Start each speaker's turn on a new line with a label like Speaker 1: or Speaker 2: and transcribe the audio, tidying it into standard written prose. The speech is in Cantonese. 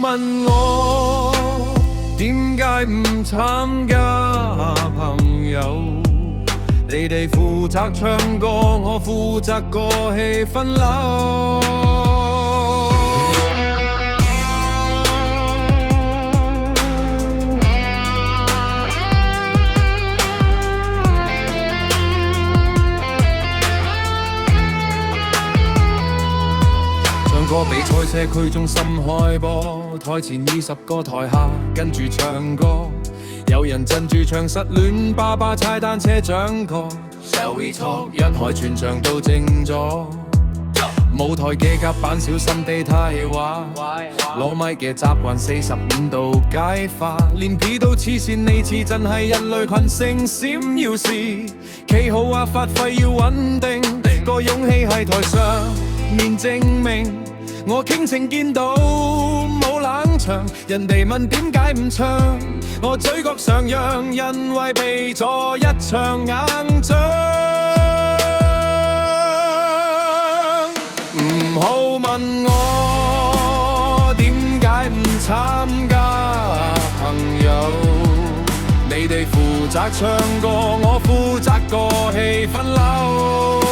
Speaker 1: 問我點解唔參加朋友？你哋負責唱歌，我負責個氣氛樓。唱歌比賽社區中心開播，台前20個，台下跟住唱歌。有人鎮住唱失戀，爸爸踩單車獎歌。Shall we talk？ 一開全場都靜咗。舞台嘅甲板小心地太滑，攞咪嘅習慣45度解化，連 P 都黐線，呢次真係人類群星閃耀時，企好啊，發揮要穩定，個勇氣喺台上面證明。我傾情見到冇冷場，人哋問點解唔唱，我嘴角上揚，因為備咗一場硬仗。唔好問我點解唔參加朋友，你哋負責唱歌，我負責個氣氛樓。